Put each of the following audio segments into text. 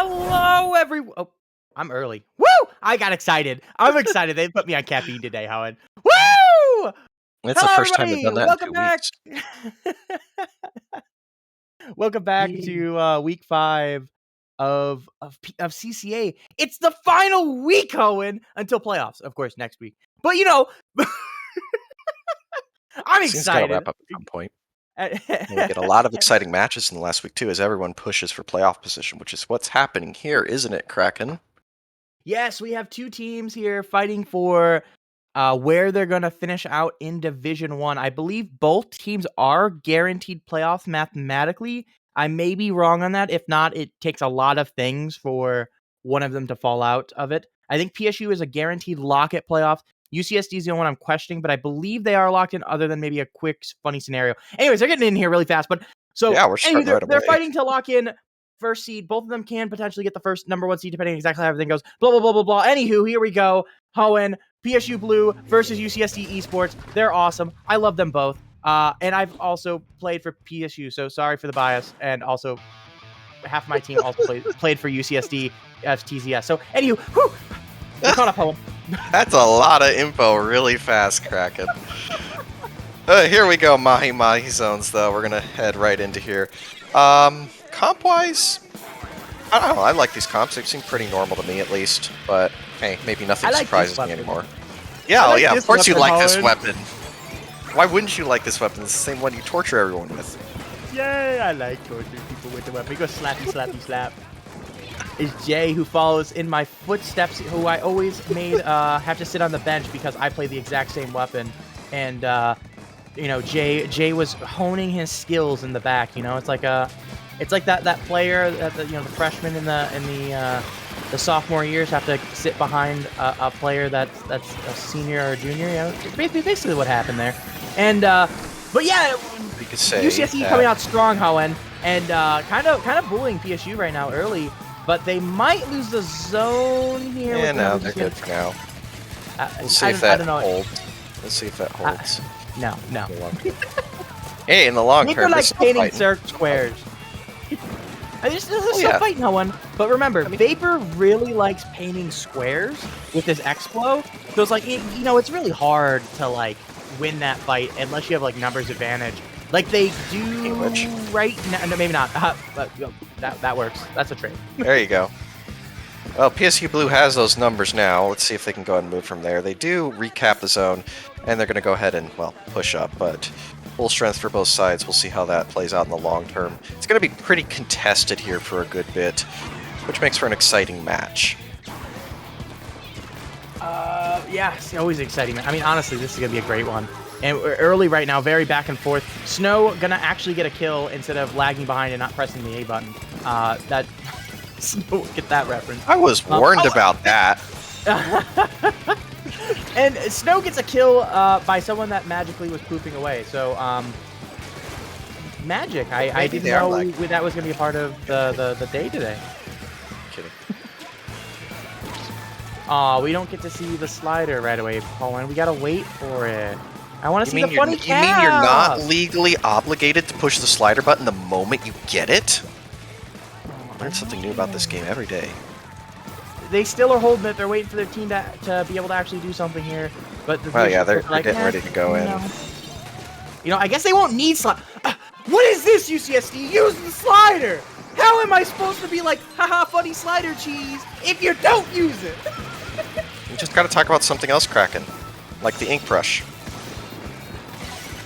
Hello, everyone. Oh, I'm early. Woo! I got excited. I'm excited. They put me on caffeine today, Howard. Woo! It's Hello, the first time they've everybody. done that Welcome in 2 back. weeks. Welcome back to week 5 of CCA. It's the final week, Owen, until playoffs, of course, next week. But I'm Season's got to excited. wrap up at some point. And we get a lot of exciting matches in the last week too, as everyone pushes for playoff position, which is what's happening here, isn't it, Kraken? Yes, we have 2 teams here fighting for where they're going to finish out in Division 1. I believe both teams are guaranteed playoffs mathematically. I may be wrong on that. If not, it takes a lot of things for one of them to fall out of it. I think PSU is a guaranteed lock at playoffs. UCSD is the only one I'm questioning, but I believe they are locked in other than maybe a quick, funny scenario. Anyways, they're getting in here really fast. But so Yeah, we're starting right they're away. fighting to lock in first seed. Both of them can potentially get the first number 1 seed, depending on exactly how everything goes. Blah, blah, blah, blah, blah. Anywho, here we go. Hoenn, PSU Blue versus UCSD Esports. They're awesome. I love them both. And I've also played for PSU, so sorry for the bias. And also, half of my team also played for UCSD TZS. So, anywho, we're caught up, Hoenn. That's a lot of info really fast, Kraken. Here we go, Mahi zones, though. We're going to head right into here. Comp-wise, I don't know. I like these comps. They seem pretty normal to me, at least. But, hey, maybe nothing surprises me anymore. Yeah, yeah, of course you like this weapon. Why wouldn't you like this weapon? It's the same one you torture everyone with. Yay, I like torturing people with the weapon. We go slappy, slappy, slap. Is Jay, who follows in my footsteps, who I always made have to sit on the bench because I play the exact same weapon. And, Jay was honing his skills in the back. It's like that player that the freshmen in the sophomore years have to sit behind a player that's a senior or a junior. It's basically what happened there. And but yeah, you could say UCSD coming out strong, Hoenn, and kind of bullying PSU right now early. But they might lose the zone here. Yeah, no, they're good for now. We'll see if that holds. Let's see if that holds. No. Hey, in the long term, they're like painting squares. They're still fighting, Hoenn. But remember, Vapor really likes painting squares with his Explo. So it's like, it's really hard to win that fight unless you have numbers advantage. Like they do right now. No, maybe not. But that works. That's a trade. There you go. Well, PSU Blue has those numbers now. Let's see if they can go ahead and move from there. They do recap the zone, and they're going to go ahead and, well, push up, but full strength for both sides. We'll see how that plays out in the long term. It's going to be pretty contested here for a good bit, which makes for an exciting match. Yeah, it's always exciting. I mean, honestly, this is going to be a great one. And we're early right now, very back and forth. Snow going to actually get a kill instead of lagging behind and not pressing the A button. That Snow, get that reference. I was warned about that. And Snow gets a kill by someone that magically was pooping away. So, magic. I didn't know that was going to be a part of the day today. Kidding. Aw, we don't get to see the slider right away, Hoenn. We gotta wait for it. I want to see the funny You mean you're not legally obligated to push the slider button the moment you get it? Learn something new about this game every day. They still are holding it. They're waiting for their team to be able to actually do something here. But well, yeah, they're getting ready to go in. I guess they won't need slider. What is this, UCSD? Use the slider! How am I supposed to be like, haha, funny slider cheese, if you don't use it? You just gotta talk about something else, Kraken. Like the ink brush.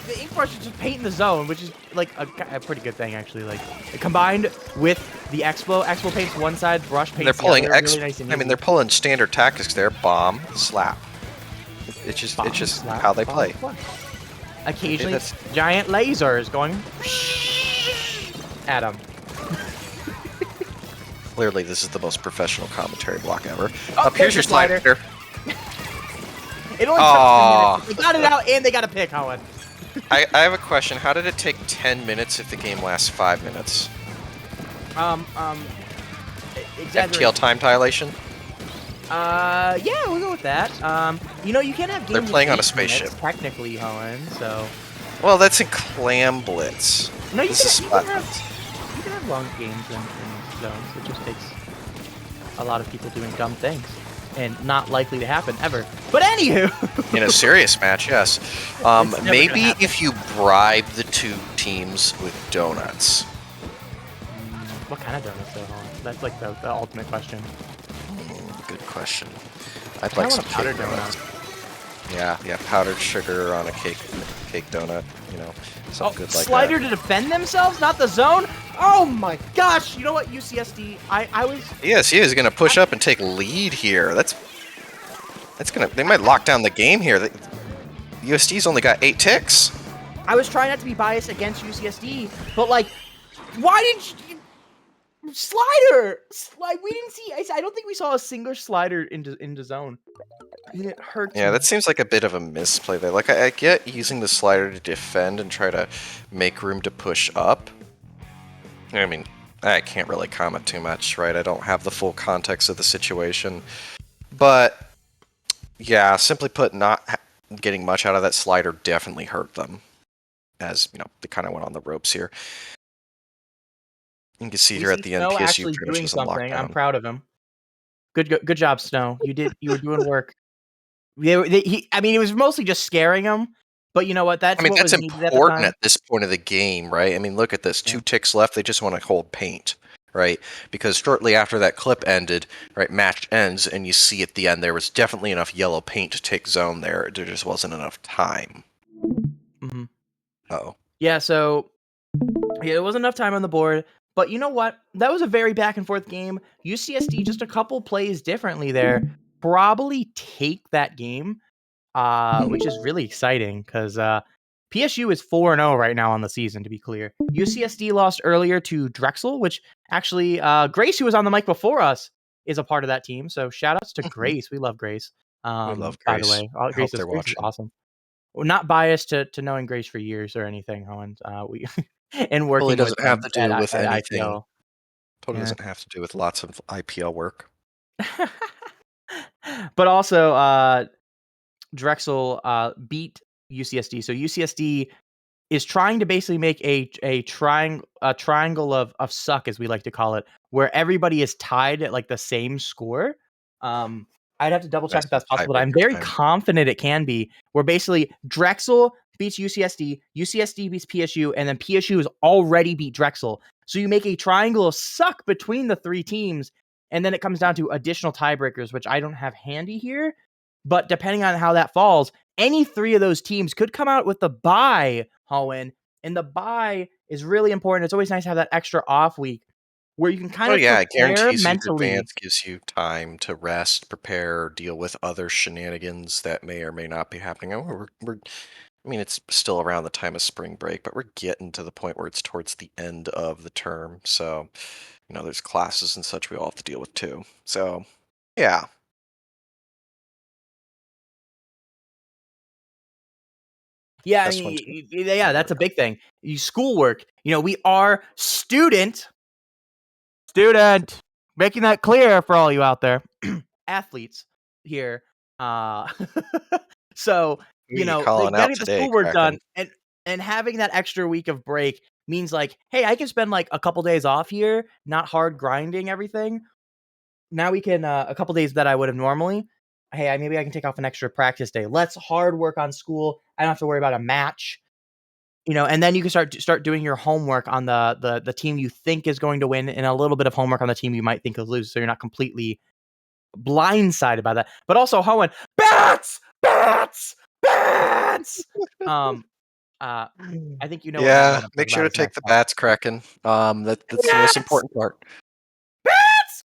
The ink brush is just painting the zone, which is like a pretty good thing, actually. Like combined with the Explo paints one side, brush paints the other. Really nice and easy. I mean, they're pulling standard tactics there: bomb, slap. It's just how they play. Occasionally, giant lasers going at them. Clearly, this is the most professional commentary block ever. Oh, here's your slider. It only took 10 minutes. They got it out, and they got a pick, Hoenn. I have a question. How did it take 10 minutes if the game lasts 5 minutes? FTL time dilation? Yeah, we'll go with that. You can't have games. They're playing on a spaceship. Minutes, technically, Hoenn, so. Well, that's in Clam Blitz. No, you can have long games in zones. It just takes a lot of people doing dumb things, and not likely to happen ever. But anywho, In a serious match, yes. It's never gonna Maybe happen. if you bribe the two teams with donuts. What kind of donuts though? That's like the ultimate question. Good question. I'd I like want some a powdered cake donuts. donut. Yeah, powdered sugar on a cake donut. You know, something good like Slider that. to defend themselves, not the zone. Oh my gosh! You know what, UCSD? I was. Yes, he is going to push up and take lead here. That's gonna. They might lock down the game here. USD's only got 8 ticks. I was trying not to be biased against UCSD, but like, why did you? Slider! We didn't see. I don't think we saw a single slider into zone. And it hurts Yeah, me. that seems like a bit of a misplay there. Like, I get using the slider to defend and try to make room to push up. I mean, I can't really comment too much, right? I don't have the full context of the situation. But, yeah, simply put, not getting much out of that slider definitely hurt them. As, you know, they kind of went on the ropes here. You can see here at the end, Snow PSU actually pretty much doing was in something. I'm lockdown. proud of him. Good job, Snow. You were doing work. I mean, it was mostly just scaring him. But you know what? That's I mean, what that's was needed at the important time. at this point of the game, right? I mean, look at this. Yeah. 2 ticks left. They just want to hold paint, right? Because shortly after that clip ended, right, match ends, and you see at the end there was definitely enough yellow paint to take zone there. There just wasn't enough time. Mm-hmm. Uh-oh. Yeah, so yeah, there wasn't enough time on the board. But you know what? That was a very back and forth game. UCSD just a couple plays differently there. Probably take that game, which is really exciting because PSU is 4-0 right now on the season, to be clear. UCSD lost earlier to Drexel, which actually Grace, who was on the mic before us, is a part of that team. So shout outs to Grace. We love Grace. We love By the Grace. way, I hope they're Grace is watching. awesome. We're not biased to knowing Grace for years or anything, Owen. We and Totally working with doesn't have them to do with at anything. IPL. Totally Yeah. doesn't have to do with lots of IPL work. But also, Drexel beat UCSD. So UCSD is trying to basically make a triangle of suck, as we like to call it, where everybody is tied at like the same score. I'd have to double check That's if that's some possible, but I'm tiebreaker very time. confident it can be. Where basically Drexel beats UCSD, UCSD beats PSU, and then PSU has already beat Drexel. So you make a triangle of suck between the 3 teams, and then it comes down to additional tiebreakers, which I don't have handy here. But depending on how that falls, any 3 of those teams could come out with the bye, Hohen, and the bye is really important. It's always nice to have that extra off week where you can kind Oh of yeah, it prepare guarantees you mentally. advance, gives you time to rest, prepare, deal with other shenanigans that may or may not be happening. I mean, it's still around the time of spring break, but we're getting to the point where it's towards the end of the term. So, you know, there's classes and such we all have to deal with too. So, yeah. Yeah, I That's one mean, yeah, that's a big thing. You schoolwork. You know, we are student, making that clear for all you out there, athletes here. Uh, so Who are you you know, they calling got out to get the today, schoolwork Kraken? done, and having that extra week of break means like, hey, I can spend like a couple days off here, not hard grinding everything. Now we can a couple days that I would have normally. Hey, maybe I can take off an extra practice day. Let's hard work on school. I don't have to worry about a match. You know, and then you can start doing your homework on the team you think is going to win, and a little bit of homework on the team you might think will lose, so you're not completely blindsided by that. But also, Hohen, bats, bats, bats. Um, I think you know what match I Yeah, want to talk make sure about to is take next. the bats, Kraken. That's the most Bats, important part. bats.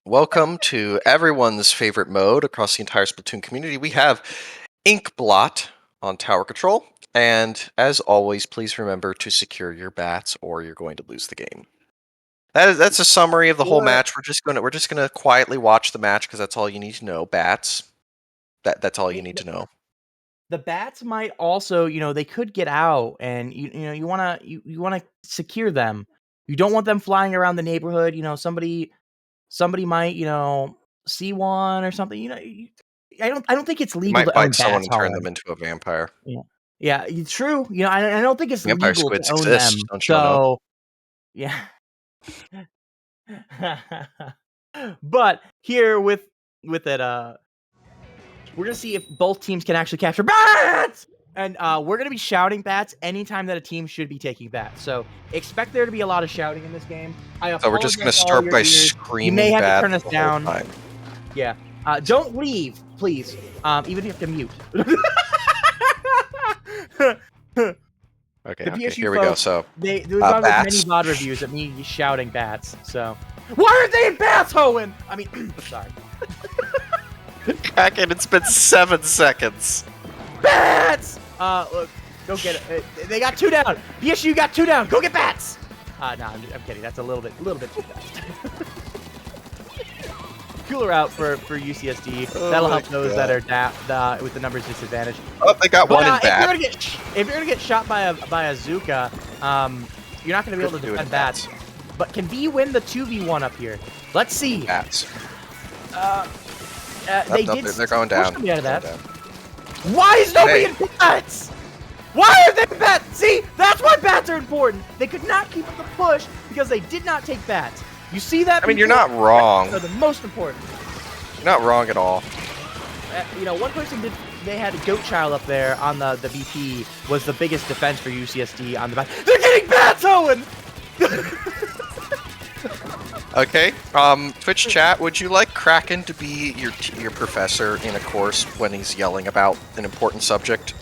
Welcome to everyone's favorite mode across the entire Splatoon community. We have Ink Blot on tower control, and as always, please remember to secure your bats, or you're going to lose the game. That's a summary of the whole match. We're just gonna quietly watch the match because that's all you need to know. Bats. That's all you need to know. The bats might also, you know, they could get out, and you wanna secure them. You don't want them flying around the neighborhood. You know, somebody might, you know, see one or something. You know, I don't think it's You legal might to own find someone bats, and turn them Holland. into a vampire. Yeah, yeah, it's true. You know, I don't think it's Vampire legal to squids own exist. them. Don't y'all know? So yeah. But here with it, we're gonna see if both teams can actually capture bats, and we're gonna be shouting bats anytime that a team should be taking bats. So expect there to be a lot of shouting in this game. I So we're just gonna apologize to all start your by ears. You may screaming have to bats turn us the whole down. time. Yeah. Don't leave, please. Even if you have to mute. Okay, The okay, PSU here we go. folks, So, they've gone with many bats. VOD reviews of me shouting bats. So why are they in bats, Hoenn? I mean, sorry. Kraken, it's been 7 seconds. Bats! Look, go get it. They got 2 down. PSU got 2 down. Go get bats! No, I'm kidding. That's a little bit too fast. Cooler out for UCSD. Oh That'll my help those God. that are with the numbers disadvantage. Oh, they got one in If bat. you're gonna get shot by a Zuka, you're not gonna be able to Do it defend in bats. But can V win the 2v1 up here? Let's see. Bats. They Nope, did. they're going down. Push me out of that. Going down. Why is nobody Hey. in bats? Why are they in bats? See, that's why bats are important. They could not keep up the push because they did not take bats. You see that? I mean, you're people? not wrong. They're the most important. You're not wrong at all. One person did. They had a goat child up there on the VP was the biggest defense for UCSD on the back. They're getting bats, Owen. Okay. Twitch chat, would you like Kraken to be your professor in a course when he's yelling about an important subject?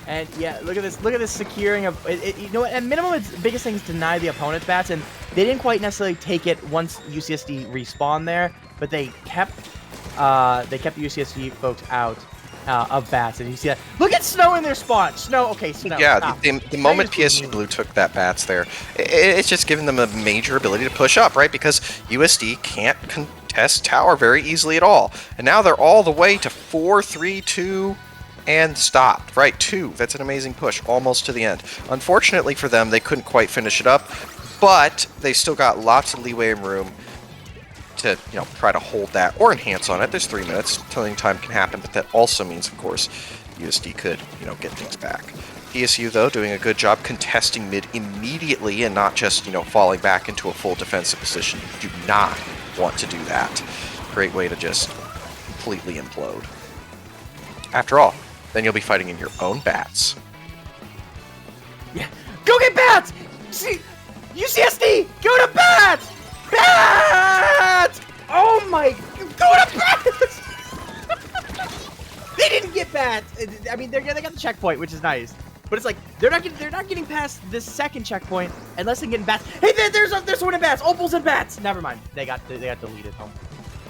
And yeah, look at this securing of you know what, at minimum its biggest thing is deny the opponent's bats, and they didn't quite necessarily take it once UCSD respawned there, but they kept the UCSD folks out of bats, and you see that. Look at Snow in their spawn. Snow, okay, Snow. Yeah, stop. the moment Now you're PSU screwing Blue took that bats there, it's just given them a major ability to push up, right? Because USD can't contest tower very easily at all. And now they're all the way to 4, 3, 2, and stopped, right? 2. That's an amazing push, almost to the end. Unfortunately for them, they couldn't quite finish it up, but they still got lots of leeway and room to, try to hold that or enhance on it. There's 3 minutes. Tilling time can happen, but that also means, of course, USD could, get things back. PSU, though, doing a good job contesting mid immediately and not just, falling back into a full defensive position. You do not want to do that. Great way to just completely implode. After all, then you'll be fighting in your own bats. Yeah, go get bats. See, UCSD, go to bats. Bats! Oh my! Go to bats! They didn't get bats. I mean, they got the checkpoint, which is nice. But it's like they're not getting past this second checkpoint unless they're getting bats. Hey, there's one in bats. Opal's in bats. Never mind. They got deleted home.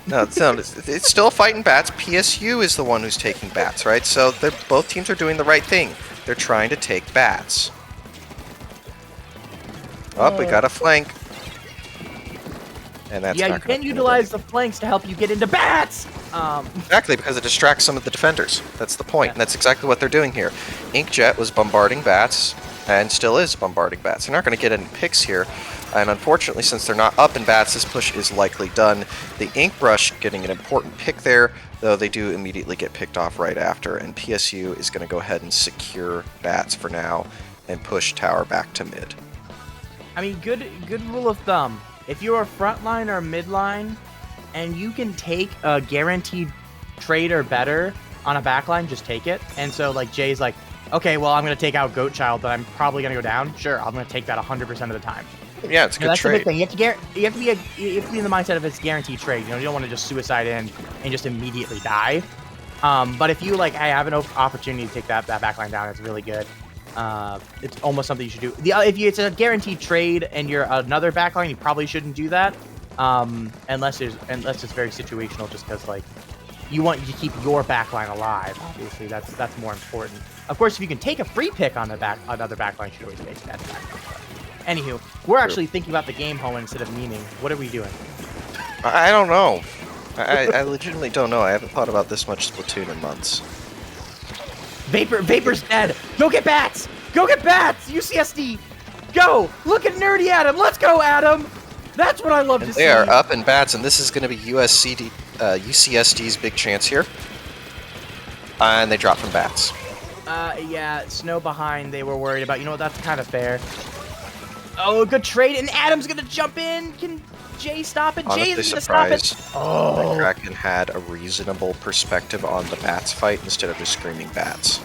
No, it's still fighting bats. PSU is the one who's taking bats, right? So both teams are doing the right thing. They're trying to take bats. Oh, we got a flank. And that's Yeah, not you gonna can do utilize anything. the flanks to help you get into bats. Exactly, because it distracts some of the defenders. That's the point, Yeah. and that's exactly what they're doing here. Inkjet was bombarding bats, and still is bombarding bats. They're not going to get any picks here, and unfortunately, since they're not up in bats, this push is likely done. The Ink Brush getting an important pick there, though they do immediately get picked off right after, and PSU is going to go ahead and secure bats for now, and push tower back to mid. I mean, good rule of thumb. If you're a front line or mid line, and you can take a guaranteed trade or better on a back line, just take it. And so, like, Jay's like, okay, well, I'm going to take out Goat Child, but I'm probably going to go down. Sure, I'm going to take that 100% of the time. Yeah, it's a good That's the trade. big thing. You have to be in the mindset of it's guaranteed trade. You don't want to just suicide in and just immediately die. But if you I have an opportunity to take that back line down, it's really good. It's almost something you should do. If it's a guaranteed trade and you're another backline, you probably shouldn't do that. Unless it's very situational, just because you want to keep your backline alive. Obviously, that's more important. Of course, if you can take a free pick on another backline, you should always take that backline. Anywho, we're actually thinking about the game, Hoenn, instead of memeing. What are we doing? I don't know. I legitimately don't know. I haven't thought about this much Splatoon in months. Vapor's dead. Go get bats. Go get bats. UCSD. Go. Look at nerdy Adam. Let's go, Adam. That's what I love to see. They are up in bats, and this is going to be UCSD's big chance here. And they drop from bats. Yeah, Snow behind. They were worried about. You know what? That's kind of fair. Oh, good trade, and Adam's gonna jump in. Can Jay stop it? Jay Honestly is gonna stop it. surprised that Oh, Kraken had a reasonable perspective on the bats fight instead of just screaming bats.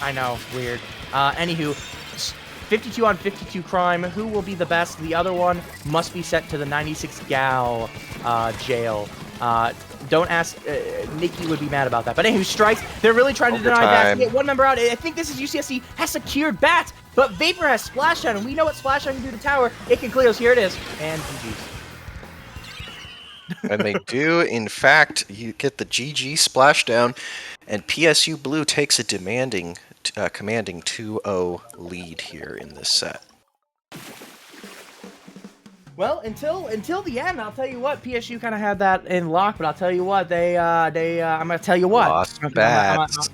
I know, weird. Anywho, 52 on 52 crime. Who will be the best? The other one must be sent to the 96 gal jail. Don't ask. Nikki would be mad about that. But anywho, strikes. They're really trying to deny bats. Get one member out. I think this is UCSD has secured bats, but Vapor has Splashdown, and we know what Splashdown can do to tower. It can Cleos. Here it is, and GG's. And they do, in fact, you get the GG splashdown, and PSU Blue takes a commanding 2-0 lead here in this set. Well, until the end, I'll tell you what. PSU kind of had that in lock, but I'll tell you what. I'm gonna tell you what. Lost bats.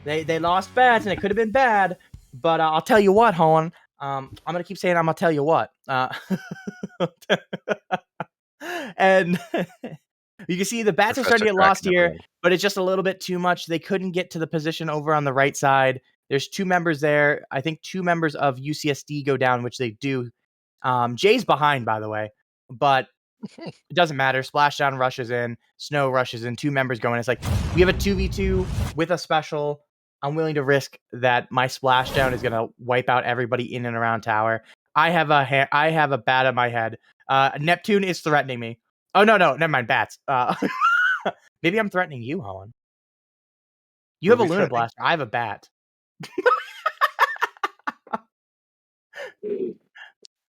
They lost bats, and it could have been bad. But I'll tell you what, Hohen. I'm gonna keep saying I'm gonna tell you what. And you can see the bats are starting to get lost here, but it's just a little bit too much. They couldn't get to the position over on the right side. There's 2 members there. I think 2 members of UCSD go down, which they do. Jay's behind, by the way, but it doesn't matter. Splashdown rushes in, Snow rushes in, 2 members going. It's like we have a 2v2 with a special. I'm willing to risk that my Splashdown is gonna wipe out everybody in and around tower. I have a bat on my head. Neptune is threatening me. Oh no, never mind. Bats. Maybe I'm threatening you, Holland. You have a Luna Blaster. I have a bat.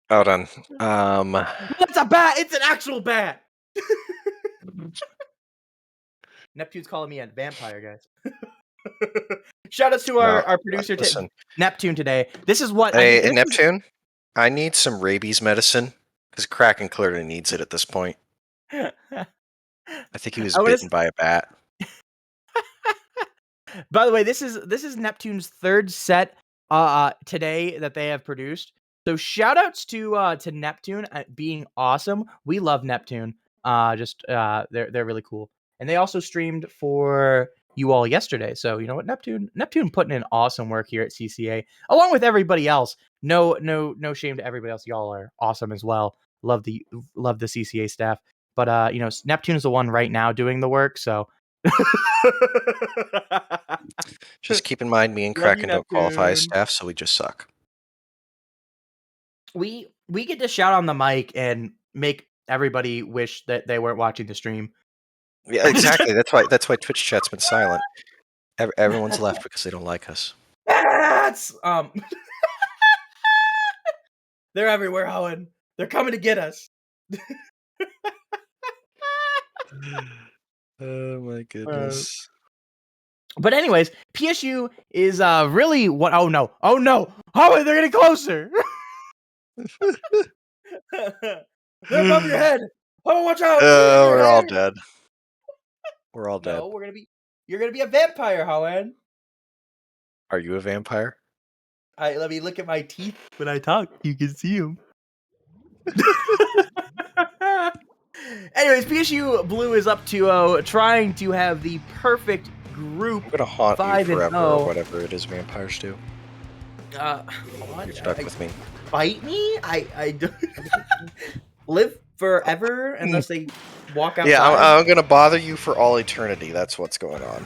Hold on. It's a bat. It's an actual bat. Neptune's calling me a vampire, guys. Shout out to our producer, Neptune, today. This is what. Hey, Neptune, I need some rabies medicine because Kraken clearly needs it at this point. I think he was bitten by a bat. By the way, this is Neptune's 3rd set today that they have produced. So shout outs to Neptune being awesome. We love Neptune. They're really cool. And they also streamed for you all yesterday. So you know what, Neptune putting in awesome work here at CCA, along with everybody else. No shame to everybody else. Y'all are awesome as well. Love the CCA staff. But Neptune is the one right now doing the work. So just keep in mind, me and Kraken don't qualify as staff, so we just suck. We get to shout on the mic and make everybody wish that they weren't watching the stream. Yeah, exactly. That's why Twitch chat's been silent. Everyone's left because they don't like us. That's they're everywhere, Owen. They're coming to get us. Oh my goodness. But anyways, PSU is really what? Oh no! Owen, they're getting closer. They're above your head. Oh, watch out! We're all dead. We're all dead. No, you're gonna be a vampire, Howen. Are you a vampire? Let me look at my teeth when I talk. You can see them. Anyways, PSU Blue is up 2-0, trying to have the perfect group. I'm gonna haunt you forever, 5-0. or whatever it is vampires do. You're stuck with me. Bite me? I don't live forever unless they walk outside. Yeah, I'm gonna bother you for all eternity. That's what's going on.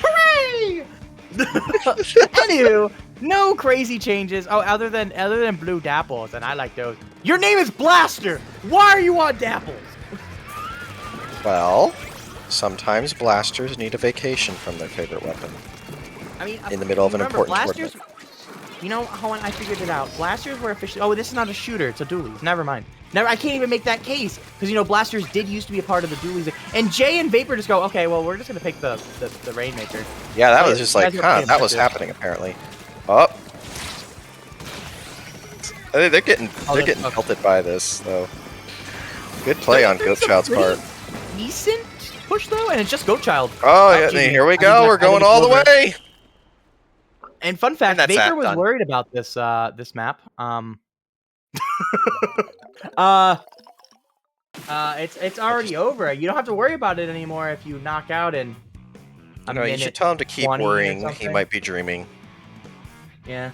Hooray! Anywho, no crazy changes. Oh, other than blue dapples, and I like those. Your name is Blaster. Why are you on dapples? Well, sometimes blasters need a vacation from their favorite weapon. I mean, in the middle of an important tournament. You know, Owen, I figured it out. Blasters were officially. Oh, this is not a shooter. It's a dualies. Never mind. I can't even make that case because blasters did used to be a part of the dualies. And Jay and Vapor just go, okay, well, we're just gonna pick the Rainmaker. Yeah, that was just like, that was happening apparently. Oh, they're getting pelted by this though. Good play on Goatchild's part. Decent push though, and it's just Goatchild. Oh yeah, here we go. We're going all the way. And fun fact, Vapor was worried about this this map. It's already over. You don't have to worry about it anymore if you knock out in a minute. You should tell him to keep worrying. He might be dreaming. Yeah,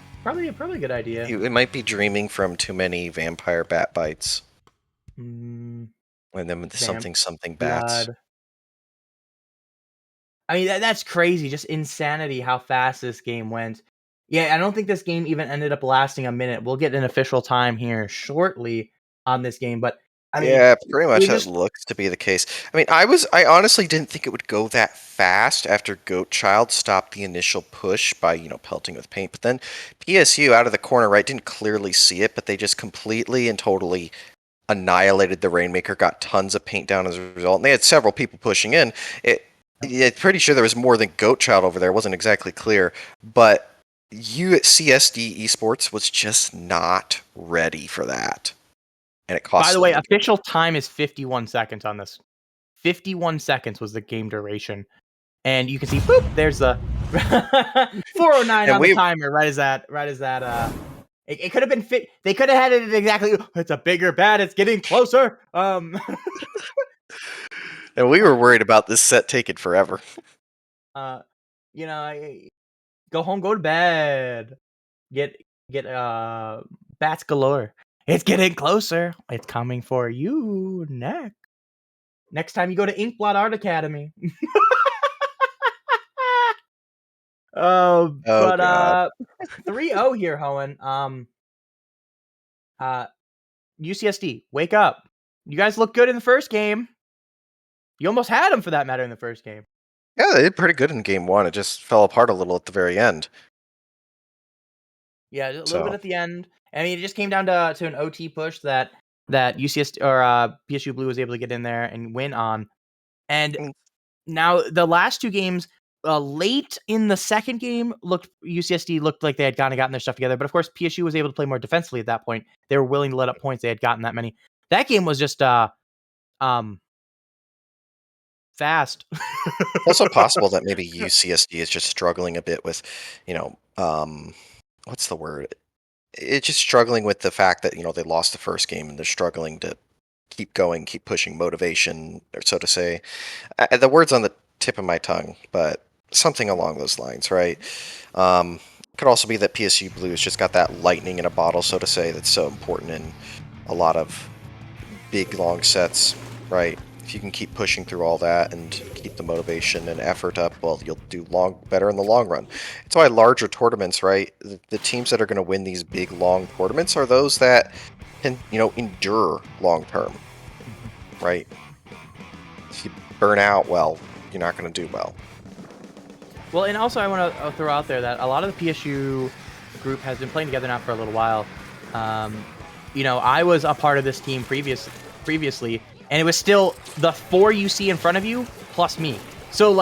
probably a good idea. It might be dreaming from too many vampire bat bites. Mm, And then vamp something bats. blood. I mean, that's crazy. Just insanity how fast this game went. Yeah, I don't think this game even ended up lasting a minute. We'll get an official time here shortly on this game, but I mean, Yeah, pretty much it that just looks to be the case. I mean, I honestly didn't think it would go that fast after Goat Child stopped the initial push by, pelting with paint. But then PSU out of the corner, right, didn't clearly see it, but they just completely and totally annihilated the Rainmaker, got tons of paint down as a result. And they had several people pushing in. Pretty sure there was more than Goat Child over there. It wasn't exactly clear. But UCSD Esports was just not ready for that. And it cost by the them way, the game. official time is 51 seconds on this. 51 seconds was the game duration. And you can see, boop, there's the 409 And on the timer. Right as that, it could have been fit. They could have had it exactly. It's a bigger bat. It's getting closer. And we were worried about this set taking forever. You know, go home, go to bed. Get bats galore. It's getting closer. It's coming for you next time you go to Inkblot Art Academy. Oh But god. 3-0 here, Hoenn. UCSD, wake up. You guys look good in the first game. You almost had them for that matter in the first game. Yeah, they did pretty good in game one. It just fell apart a little at the very end. Yeah, a little bit So at the end. I mean, it just came down to an OT push that UCSD or PSU Blue was able to get in there and win on. And now the last two games, late in the second game, UCSD looked like they had kind of gotten their stuff together. But of course, PSU was able to play more defensively at that point. They were willing to let up points. They had gotten that many. That game was just fast. it's also possible that maybe UCSD is just struggling a bit with, what's the word? It's just struggling with the fact that, they lost the first game and they're struggling to keep going, keep pushing motivation, or so to say. The word's on the tip of my tongue, but something along those lines, right? Could also be that PSU Blues just got that lightning in a bottle, so to say, that's so important in a lot of big, long sets, right? If you can keep pushing through all that and keep the motivation and effort up, well, you'll do better in the long run. It's why larger tournaments, right? The teams that are going to win these big, long tournaments are those that can, endure long term, right? If you burn out, well, you're not going to do well. Well, and also I want to throw out there that a lot of the PSU group has been playing together now for a little while. I was a part of this team previously, and it was still the 4 you see in front of you plus me. So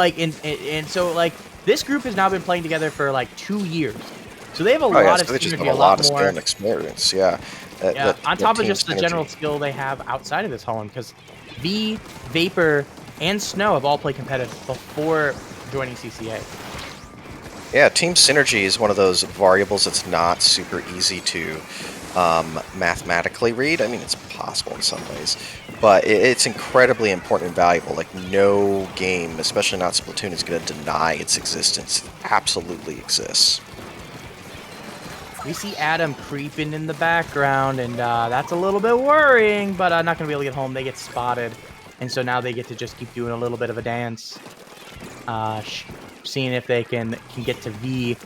this group has now been playing together for like 2 years. So they have a lot of synergy, a lot of skill and experience. Yeah. On top of just the general skill they have outside of this Hoenn, because V, Vapor, and Snow have all played competitive before joining CCA. Yeah, team synergy is one of those variables that's not super easy to mathematically read. I mean, it's possible in some ways, but it's incredibly important and valuable. Like, no game, especially not Splatoon, is going to deny its existence. It absolutely exists. We see Adam creeping in the background, and that's a little bit worrying, but not going to be able to get home. They get spotted, and so now they get to just keep doing a little bit of a dance, seeing if they can get to V.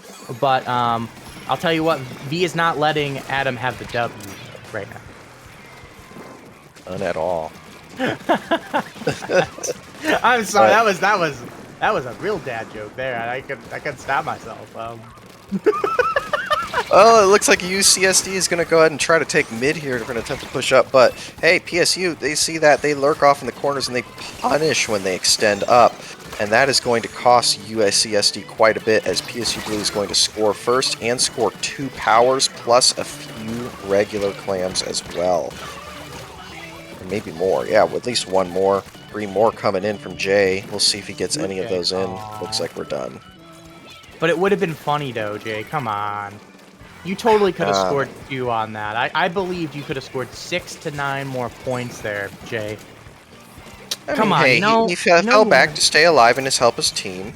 But I'll tell you what, V is not letting Adam have the W right now. None at all. I'm sorry, that was a real dad joke there. I couldn't stop myself. Well, it looks like UCSD is going to go ahead and try to take mid here. They're going to attempt to push up, but hey, PSU, they see that, they lurk off in the corners, and they punish when they extend up. And that is going to cost UCSD quite a bit, as PSU Blue is going to score first and score 2 powers, plus a few regular clams as well. Or maybe more. Yeah, at least 1 more. 3 more coming in from Jay. We'll see if he gets any of those in. Looks like we're done. But it would have been funny, though, Jay. Come on. You totally could have scored 2 on that. I believed you could have scored 6 to 9 more points there, Jay. Come on, hey, he fell back to stay alive and help his team.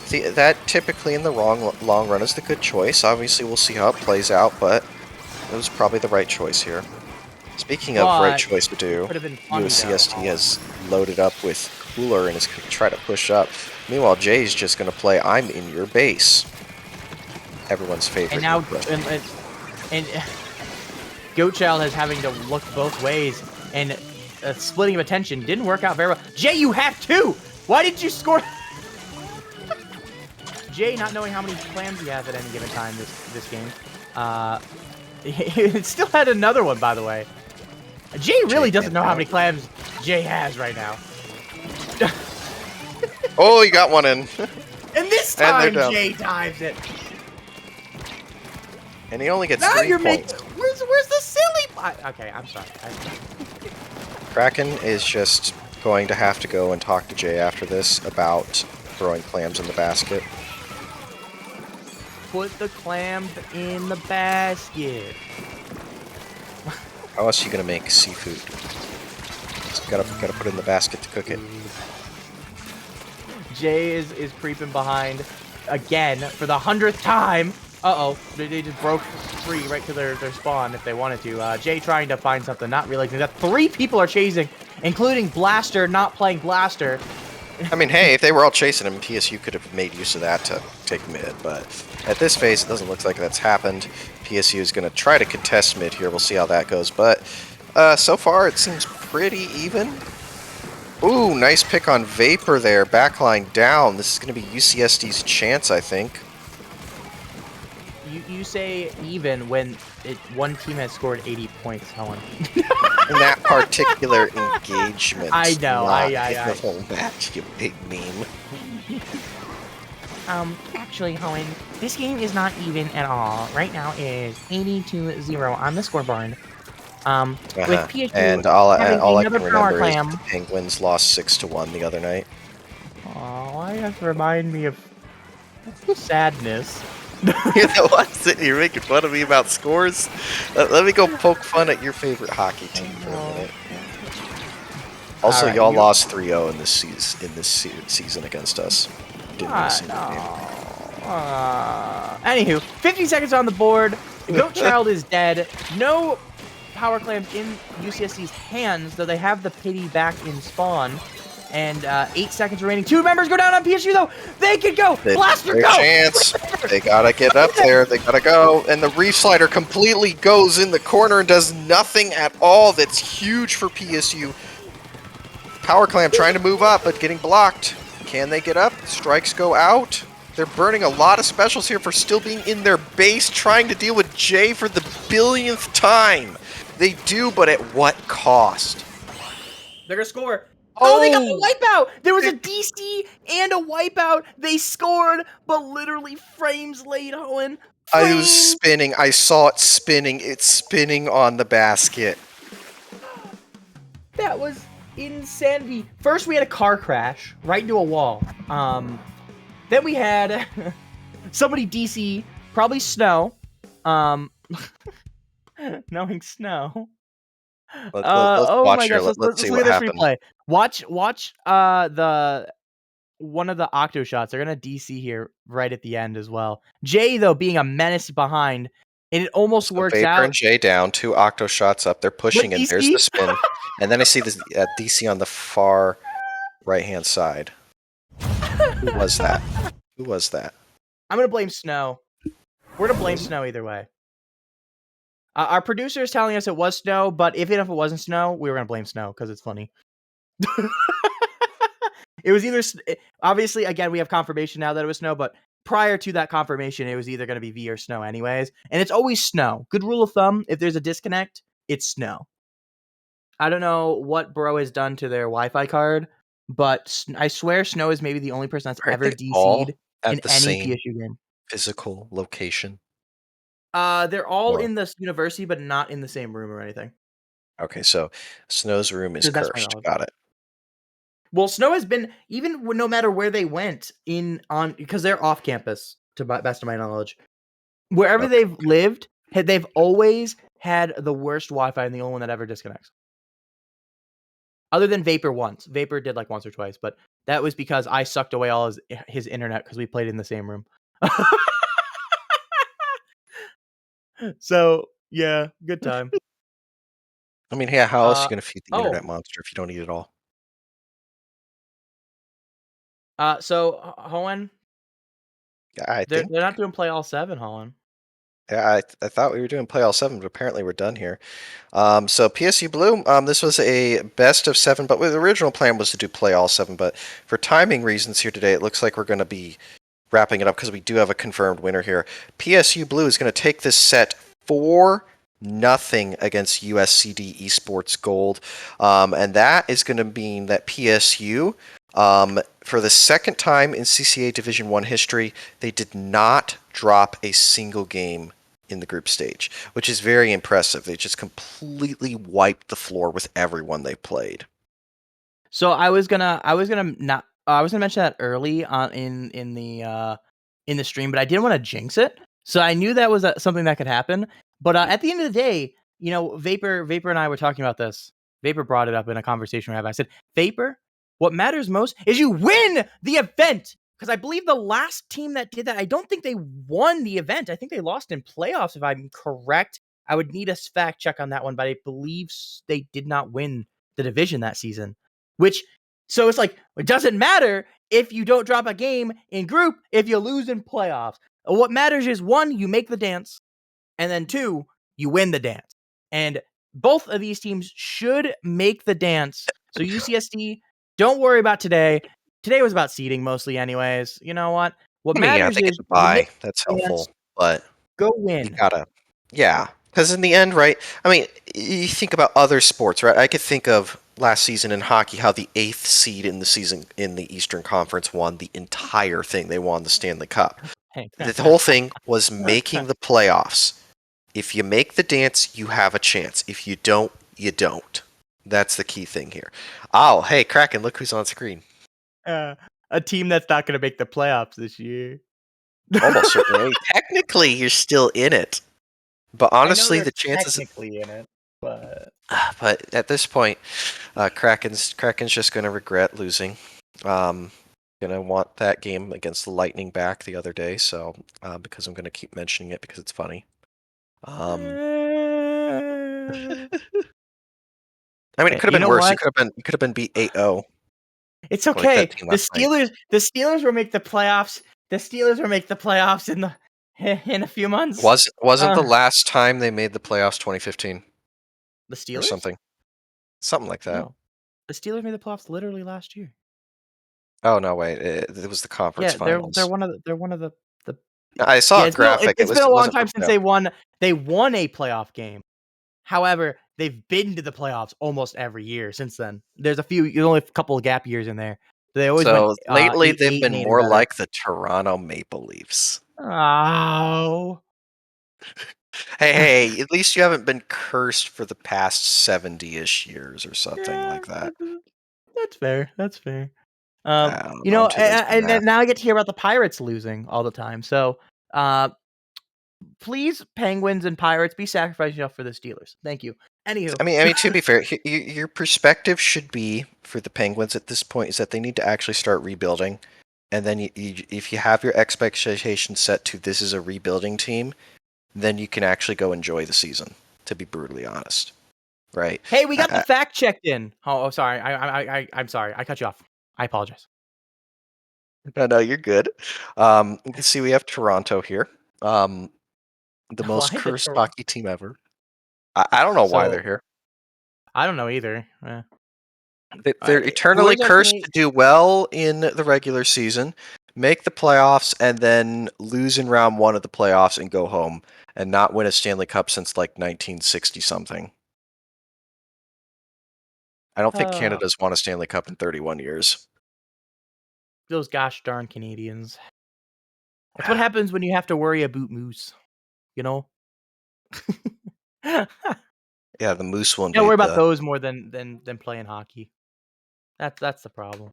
that typically in the long run is the good choice. Obviously, we'll see how it plays out, but it was probably the right choice here. Speaking of right But choice to it do, could have been funny, UCSD though. has loaded up with Cooler and is going to try to push up. Meanwhile, Jay's just going to play I'm in your base. Everyone's favorite. And now, and Goatchild is having to look both ways, and splitting of attention didn't work out very well. Jay, you have two! Why did you score? Jay, not knowing how many clams he has at any given time this game, he still had another one, by the way. Jay really doesn't know how many clams Jay has right now. Oh, you got one in. And this time, Jay dives it. And he only gets now 3 you're points. Where's the silly? Okay, I'm sorry. Kraken is just going to have to go and talk to Jay after this about throwing clams in the basket. Put the clams in the basket. How else are you gonna make seafood? Just gotta put it in the basket to cook it. Jay is creeping behind again for the 100th time. Uh-oh, they just broke free right to their spawn if they wanted to. Jay trying to find something, not realizing that 3 people are chasing, including Blaster not playing Blaster. I mean, hey, if they were all chasing him, PSU could have made use of that to take mid, but at this phase, it doesn't look like that's happened. PSU is going to try to contest mid here. We'll see how that goes, but so far, it seems pretty even. Ooh, nice pick on Vapor there. Backline down. This is going to be UCSD's chance, I think. You say even when one team has scored 80 points, Helen. In that particular engagement. I know, the whole match, you big meme. Actually, Helen, this game is not even at all. Right now it is 80-0 on the scoreboard. With PSU and all I can remember is clam. the Penguins lost 6-1 the other night. Oh, why you have to remind me of sadness? You know what? You're making fun of me about scores? Let me go poke fun at your favorite hockey team for a minute. Also, y'all lost 3-0 in this season against us. Didn't win a single game. Anywho, 50 seconds on the board. Goatchild is dead. No power clams in UCSD's hands, though they have the pity back in spawn. And 8 seconds remaining. 2 members go down on PSU, though. They can go. Blaster, go. Chance. They gotta get up there. They gotta go. And the Reef Slider completely goes in the corner and does nothing at all. That's huge for PSU. Power Clam trying to move up, but getting blocked. Can they get up? Strikes go out. They're burning a lot of specials here for still being in their base, trying to deal with Jay for the billionth time. They do, but at what cost? They're gonna score. Oh, they got the wipeout! There was a DC and a wipeout. They scored, but literally frames late, Owen. I was spinning. I saw it spinning. It's spinning on the basket. That was insanity. First, we had a car crash right into a wall. Then we had somebody DC, probably Snow. Knowing Snow. Let's oh watch my here. gosh, Let's see look what at happened. this replay. Watch the one of the octo shots. They're gonna DC here right at the end as well. Jay, though, being a menace behind, and it almost works Vapor out. and Jay down, 2 octo shots up. They're pushing in. There's the spin. And then I see this DC on the far right-hand side. Who was that? Who was that? I'm gonna blame Snow. We're gonna blame Snow either way. Our producer is telling us it was Snow, but even if it wasn't Snow, we were gonna blame Snow because it's funny. It was either, obviously, again, we have confirmation now that it was Snow, but prior to that confirmation, it was either going to be V or Snow anyways. And it's always Snow. Good rule of thumb, if there's a disconnect, it's Snow. I don't know what Bro has done to their Wi-Fi card, but I swear Snow is maybe the only person that's ever DC'd in any PSU game. Physical location? They're all in this university, but not in the same room or anything. Okay, so Snow's room is cursed. Got it. Well, Snow has been, even no matter where they went because they're off campus, to best of my knowledge. Wherever they've lived, they've always had the worst Wi-Fi and the only one that ever disconnects. Other than Vapor once. Vapor did like once or twice, but that was because I sucked away all his internet because we played in the same room. So yeah, good time. I mean, yeah, how else are Uh you going to feed the oh. internet monster if you don't eat it all? So Hoenn, Yeah, I they're think. not doing play all 7, Hoenn. Yeah, I thought we were doing play all 7, but apparently we're done here. So PSU Blue, this was a best of 7, but the original plan was to do play all 7. But for timing reasons here today, it looks like we're going to be wrapping it up because we do have a confirmed winner here. PSU Blue is going to take this set 4-0 against USCD Esports Gold, and that is going to mean that PSU, for the second time in CCA Division 1 history, they did not drop a single game in the group stage, which is very impressive. They just completely wiped the floor with everyone they played. So I was gonna mention that early on in the stream, but I didn't want to jinx it. So I knew that was something that could happen. But at the end of the day, Vapor and I were talking about this. Vapor brought it up in a conversation we had. I said, Vapor, what matters most is you win the event. Because I believe the last team that did that, I don't think they won the event. I think they lost in playoffs, if I'm correct. I would need a fact check on that one, but I believe they did not win the division that season. So it's like, it doesn't matter if you don't drop a game in group if you lose in playoffs. What matters is, 1, you make the dance, and then 2, you win the dance. And both of these teams should make the dance. So UCSD, don't worry about today. Today was about seeding mostly anyways. You know what? What I mean, yeah, matters they get is to you make buy. That's the dance, helpful, but go you win. gotta, yeah. Because in the end, right? I mean, you think about other sports, right? I could think of last season in hockey how the 8th seed in the season in the Eastern Conference won the entire thing. They won the Stanley Cup. The whole thing was making the playoffs. If you make the dance, you have a chance. If you don't, you don't. That's the key thing here. Oh, hey, Kraken, look who's on screen. A team that's not going to make the playoffs this year. Almost certainly. I mean, technically, you're still in it. But I know honestly, they're the chances. technically in it, but But at this point, Kraken's just going to regret losing. Going to want that game against the Lightning back the other day, so because I'm going to keep mentioning it because it's funny. I mean, it could have you been know worse. what? You could have been beat 8-0 It's like that okay. team The last night. Steelers will make the playoffs. The Steelers will make the playoffs in a few months. Wasn't the last time they made the playoffs 2015 The or Steelers? something? Something like that. No, the Steelers made the playoffs literally last year. Oh no, wait! It was the conference Yeah, they're finals. one of the. I saw Yeah, a graphic. it's been a It long wasn't for time since playoff. they won a playoff game. However, they've been to the playoffs almost every year since then. There's only a couple of gap years in there. They always went So lately, eight, they've 8 and been 8 or more better. like the Toronto Maple Leafs. Oh. Hey, at least you haven't been cursed for the past 70-ish years or something Yeah, like that. that's fair. That's fair. I don't know. I'm too lazy for And math. now I get to hear about the Pirates losing all the time. So, please, Penguins and Pirates, be sacrificing yourself for the Steelers. Thank you. Anywho, I mean, to be fair, your perspective should be for the Penguins at this point is that they need to actually start rebuilding, and then if you have your expectations set to this is a rebuilding team, then you can actually go enjoy the season. To be brutally honest, right? hey, we got the I, fact checked in. Oh, sorry. I'm sorry. I cut you off. I apologize. no, you're good. You can see we have Toronto here, the most Why the cursed Toronto? hockey team ever. I don't know why they're So here. I don't know either. They're eternally Where's our cursed Canadian? to do well in the regular season, make the playoffs, and then lose in round 1 of the playoffs and go home and not win a Stanley Cup since like 1960 something. I don't think Canada's won a Stanley Cup in 31 years. Those gosh darn Canadians. That's what happens when you have to worry about Moose. You know. Yeah, the Moose will Yeah, worry invade about the. those more than playing hockey. That's the problem.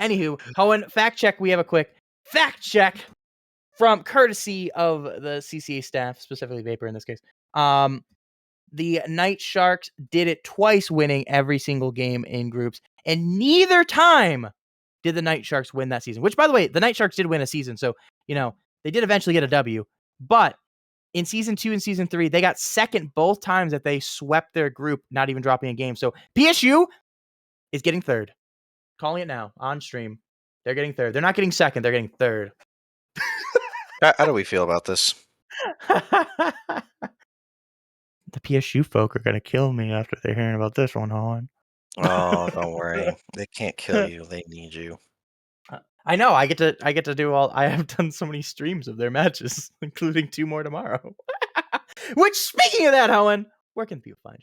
Anywho, Hoenn, fact check. We have a quick fact check from courtesy of the CCA staff, specifically Vapor in this case. the Night Sharks did it twice, winning every single game in groups, and neither time did the Night Sharks win that season. Which, by the way, the Night Sharks did win a season, so they did eventually get a W. But in season 2 and season 3, they got second both times that they swept their group, not even dropping a game. So PSU is getting third. Calling it now on stream. They're getting third. They're not getting second. They're getting third. How do we feel about this? The PSU folk are going to kill me after they're hearing about this one, Holland. Oh, don't worry. They can't kill you. They need you. I know. I get to do all. I have done so many streams of their matches, including 2 more tomorrow. Which, speaking of that, Helen, where can people find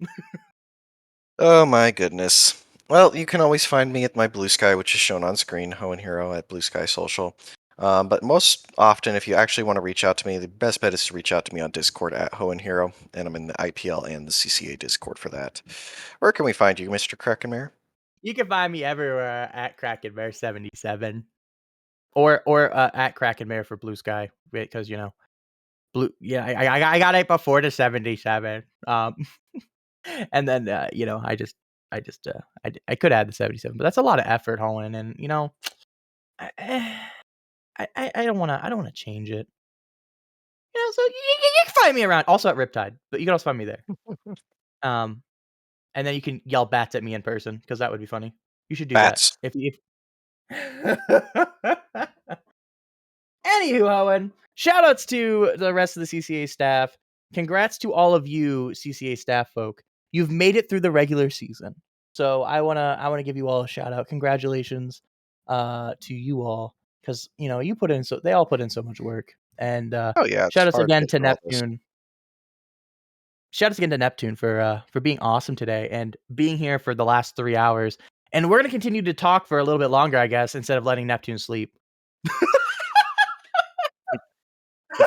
you? Oh my goodness. Well, you can always find me at my Blue Sky, which is shown on screen, Hoenn Hero at Blue Sky Social. But most often, if you actually want to reach out to me, the best bet is to reach out to me on Discord at Hoenn Hero, and I'm in the IPL and the CCA Discord for that. Where can we find you, Mr. Krakenmare? You can find me everywhere at Krakenmare77, or at Krakenmare for Blue Sky, because Blue. Yeah, I got it before the 77. And then I could add the 77, but that's a lot of effort, Holland, and I don't want to change it. So you can find me around, also at Riptide, but you can also find me there. And then you can yell bats at me in person, because that would be funny. You should do Bats. that. Anywho, Owen, shoutouts to the rest of the CCA staff. Congrats to all of you CCA staff folk. You've made it through the regular season. So I wanna give you all a shout out. Congratulations to you all, because you put in they all put in so much work. And Oh yeah, it's shout outs hard again getting to through all this. Neptune. Shout outs again to Neptune for being awesome today and being here for the last 3 hours. And we're gonna continue to talk for a little bit longer, I guess, instead of letting Neptune sleep.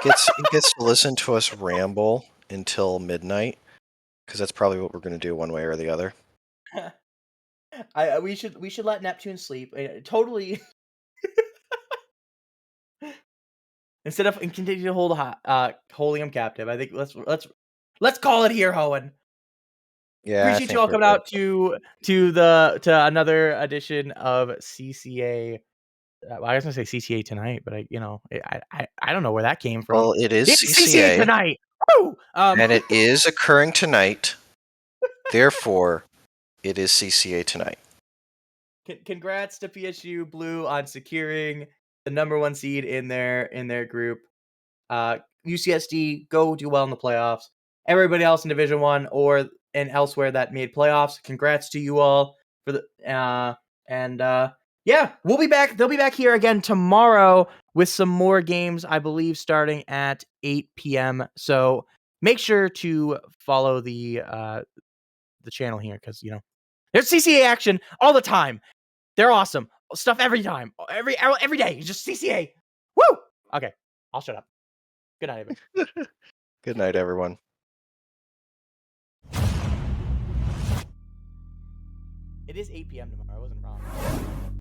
He gets to listen to us ramble until midnight, because that's probably what we're going to do one way or the other. We should let Neptune sleep. Totally. Instead of continue to holding him captive. I think let's call it here, Hoenn. Yeah, Appreciate you all coming out to another edition of CCA. I was gonna say CCA tonight, but I don't know where that came from. Well, it is It's CCA tonight. Woo! and it is occurring tonight. Therefore, it is CCA tonight. Congrats to PSU Blue on securing the #1 seed in their group. UCSD, go do well in the playoffs. Everybody else in Division 1 and elsewhere that made playoffs, congrats to you all for the yeah, we'll be back. They'll be back here again tomorrow with some more games, I believe, starting at 8 p.m. So make sure to follow the channel here, because there's CCA action all the time. They're awesome. Stuff every time. Every day. It's just CCA. Woo! Okay. I'll shut up. Good night, everyone. Good night, everyone. It is 8 p.m. tomorrow. I wasn't wrong.